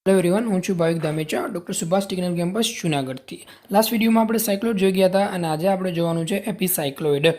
Hello everyone, हूँ छूं Bhavik Dhamecha, doctor Subhash technical campus Junagadh थी। लास्ट वीडियो में आपणे साइक्लोइड जोई गया था अने आजे आपणे जोवानुं छे एपीसाइक्लोइड।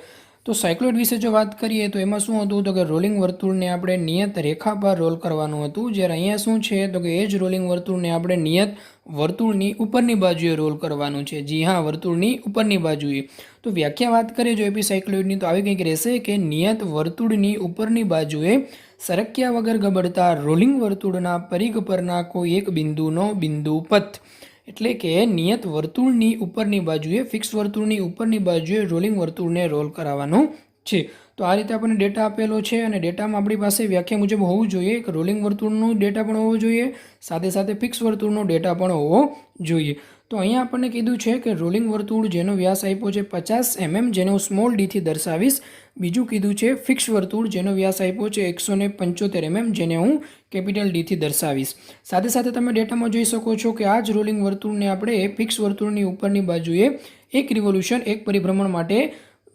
तो साइक्लोइड विषे जो बात करिए तो एमां शुं हतुं तो कि रोलिंग वर्तुळने आपणे नियत रेखा पर रोल करवानुं हतुं। ज्यारे अहींया शुं छे तो कि ए ज रोलिंग वर्तुळने आपणे नियत वर्तुळनी उपरनी बाजुए रोल करवानुं छे। जी हाँ, वर्तुळनी उपरनी बाजुए। तो व्याख्या बात करिए जो एपीसाइक्लोइडनी तो आवी कंईक रहेशे कि नियत वर्तुळनी उपरनी बाजुए सरक्या वगर गबड़ता रोलिंग वर्तुळना परिघ परना कोई एक बिंदुनो बिंदुपथ एटले के नियत वर्तुळनी उपरनी बाजुए फिक्स वर्तुळनी उपरनी बाजुए रोलिंग वर्तुळने रोल कराववानुं छे। तो आ रीते आपणे डेटा आपेलो छे अने डेटामां आपणी पासे व्याख्या मुजब होवुं जोईए के रोलिंग वर्तुळनो डेटा पण होवो जोईए, साथे साथे फिक्स वर्तुळनो डेटा पण होवो जोईए। तो अहींया आपणे कीधुं छे के रोलिंग वर्तुळ जेनो व्यास आप्यो छे 50 mm जेने हुं स्मॉल डी थी दर्शावीश। बीजुं कीधुं छे फिक्स वर्तुळ जेनो व्यास आप्यो छे 175 mm जेने हुं केपिटल डी थी दर्शावीश। साथे साथे तमे डेटामां जोई शको छो के आ ज रोलिंग वर्तुळने आपणे फिक्स वर्तुळनी उपरनी बाजुए एक रिवोल्यूशन एक परिभ्रमण माटे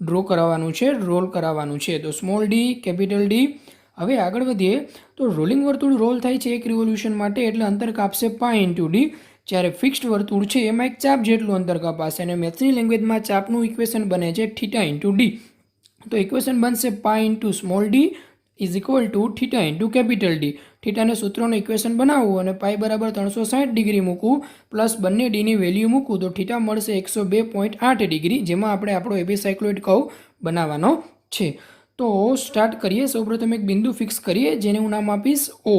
ड्रो कराववानुं छे, रोल कराववानुं छे। तो स्मॉल डी, केपिटल डी। हवे आगळ वधीए तो रोलिंग वर्तुळ रोल थाय छे एक रिवोल्यूशन माटे एटले अंतर कापशे पाई इंटू डी। જ્યારે ફિક્સ્ડ વર્તુળ છે એમાં એક ચાપ જેટલું અંતર કપાશે અને મેથ્સની લેંગ્વેજમાં ચાપનું ઇક્વેશન બને છે થીટા ઇન્ટુ ડી। તો ઇક્વેશન બનશે pi into small D is equal to theta into capital D. થીટાને સૂત્રનું ઇક્વેશન બનાવવું અને પાઈ બરાબર 360 ડિગ્રી મૂકવું પ્લસ બંને ડીની વેલ્યુ મૂકવું તો થીટા મળશે 102.8 ડિગ્રી, જેમાં આપણે આપણો એપીસાઇક્લોઇડ કર્વ બનાવવાનો છે। તો સ્ટાર્ટ કરીએ। સૌપ્રથમ એક બિંદુ ફિક્સ કરીએ જેને હું નામ આપીશ ઓ।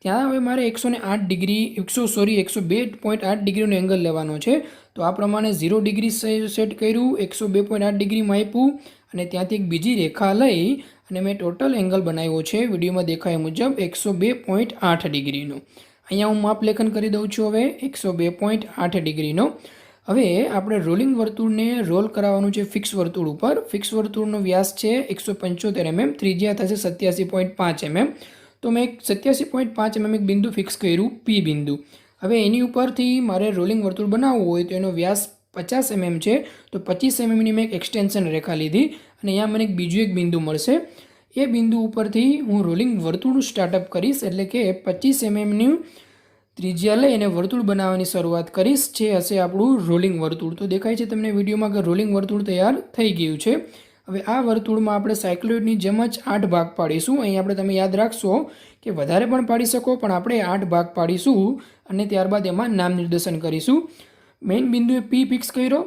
ત્યાં હવે મારે 108 ડિગ્રી 102.8 ડિગ્રીનો એંગલ લેવાનો છે। તો આ પ્રમાણે 0 ડિગ્રી સેટ કર્યું, 102.8 ડિગ્રીમાં આપ્યું અને ત્યાંથી એક બીજી રેખા લઈ અને મેં ટોટલ એંગલ બનાવ્યો છે વિડીયોમાં દેખાય મુજબ 102.8 ડિગ્રીનો। અહીંયા હું માપ લેખન કરી દઉં છું હવે 102.8 ડિગ્રીનો। હવે આપણે રોલિંગ વર્તુળને રોલ કરાવવાનું છે ફિક્સ વર્તુળ ઉપર। ફિક્સ વર્તુળનો વ્યાસ છે 175 mm, ત્રિજ્યા થશે 87.5 mm। तो मैं 87.5 mm एक बिंदु फिक्स कर्युं पी बिंदु। हवे एनी उपरथी मारे रोलिंग वर्तुळ बनाववुं होय तो एनो व्यास 50 mm छे, तो 25 mm नी मैं एक एक्सटेन्शन रेखा लीधी अने अहींया मने एक बीजुं एक बिंदु मळशे। ए बिंदु उपरथी हूँ रोलिंग वर्तुळ स्टार्टअप करीश एटले के 25 mm नी त्रिज्या लई अने वर्तुळ बनाववानी शरूआत करीश। जे हशे आपणुं रोलिंग वर्तुळ। तो देखाय छे तमने विडियोमां के रोलिंग वर्तुळ तैयार थई गयुं छे। હવે આ વર્તુળમાં આપણે સાયક્લોઇડની જેમ જ 8 ભાગ પાડીશું। અહીં આપણે તમે યાદ રાખશો કે વધારે પણ પાડી શકો, પણ આપણે 8 ભાગ પાડીશું અને ત્યારબાદ એમાં નામ નિર્દેશન કરીશું। મેઇન બિંદુએ પી ફિક્સ કર્યો,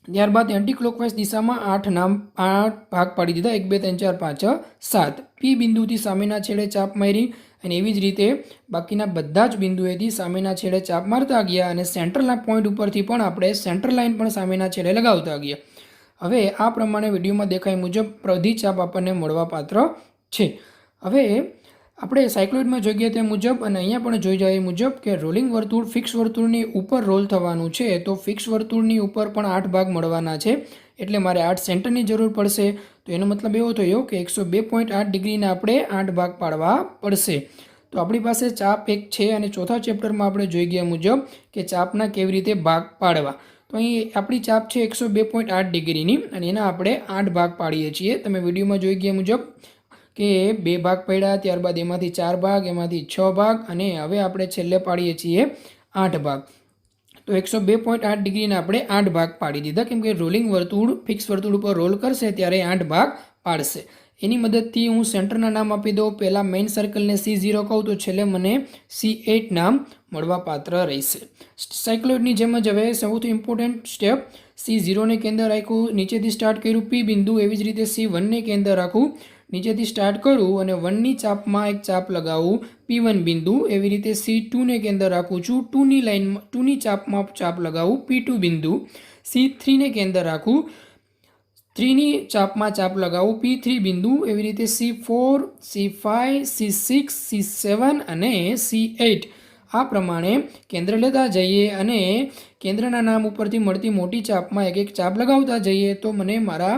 ત્યારબાદ એન્ટી ક્લોકવાઇઝ દિશામાં 8 ભાગ પાડી દીધા, 1 2 3 4 5 6 7। પી બિંદુથી સામેના છેડે ચાપ મારી અને એવી જ રીતે બાકીના બધા જ બિંદુએથી સામેના છેડે ચાપ મારતા ગયા અને સેન્ટ્રલના પોઈન્ટ ઉપરથી પણ આપણે સેન્ટર લાઇન પણ સામેના છેડે લગાવતા ગયા। હવે આ પ્રમાણે વિડીયોમાં દેખાય મુજબ બધી ચાપ આપણને મળવા પાત્ર છે। હવે આપણે સાયક્લોઇડમાં જોઈએ તે મુજબ અને અહીંયા પણ જોઈ જાય મુજબ કે રોલિંગ વર્તુળ ફિક્સ વર્તુળની ઉપર રોલ થવાનું છે, તો ફિક્સ વર્તુળની ઉપર પણ 8 ભાગ મળવાના છે એટલે મારે 8 સેન્ટરની જરૂર પડશે। તો એનો મતલબ એવો થયો કે 102.8 ડિગ્રીને આપણે 8 ભાગ પાડવા પડશે। તો આપણી પાસે ચાપ એક છે અને ચોથા ચેપ્ટરમાં આપણે જોઈ ગયા મુજબ કે ચાપના કેવી રીતે ભાગ પાડવા। तो अहीं आपणी चाप है 102.8 डिग्री और एना आपणे 8 भाग पाड़ीए छीए। तमे विडियो में जोई गया मुजब के 2 भाग पड्या, त्यारबाद एमांथी 4 भाग, एमांथी 6 भाग अने हवे आपणे छेल्ले पाड़ीए छीए 8 भाग। तो 102.8 डिग्री ने आपणे 8 भाग पाड़ी दीधा, केम के रोलिंग वर्तुळ फिक्स वर्तुळ पर रोल करशे त्यारे 8 भाग पाड़शे। एनी मददथी हूँ सेंटरना नाम आपी दઉં। पहला मेन सर्कल ने C0 कहूँ तो छेल्ले मने C8 नाम मळवा पात्र रहेशे। साइक्लोइडनी जेम ज हवे सौथी इम्पोर्टન્ટ स्टेप C0 ने केंद्र राख्युं, नीचेथी स्टार्ट कर्युं P बिंदु, एवी ज रीते C1 ने केंद्र राखुं, नीचेथी स्टार्ट करूँ अने 1 नी चापमां एक चाप लगावुं P1 बिंदु, एवी रीते C2 ने केंद्र राखुं छुं, 2 नी लाइन 2 नी चापमां चाप लगावुं P2 बिंदु, C3 ने केंद्र राखुं, 3 नी चापमां चाप लगावुं P3 बिंदु, एवी रीते C4, C5, C6, C7 अने C8 आ प्रमाणे केंद्र लेता जाइए अने केंद्रना नाम उपरथी मळती मोटी चापमां एक एक चाप लगावता जाइए। तो मने मारा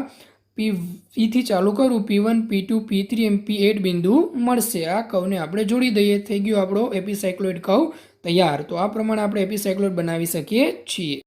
P थी चालू करूँ P1, P2, P3 M P8 बिंदु मळशे। आ कर्वने आपणे जोड़ी दईए। थई गयो आपणो एपीसाइक्लोइड कर्व तैयार। तो आ प्रमाणे आपणे एपीसाइक्लोइड बनावी सकीए छीए।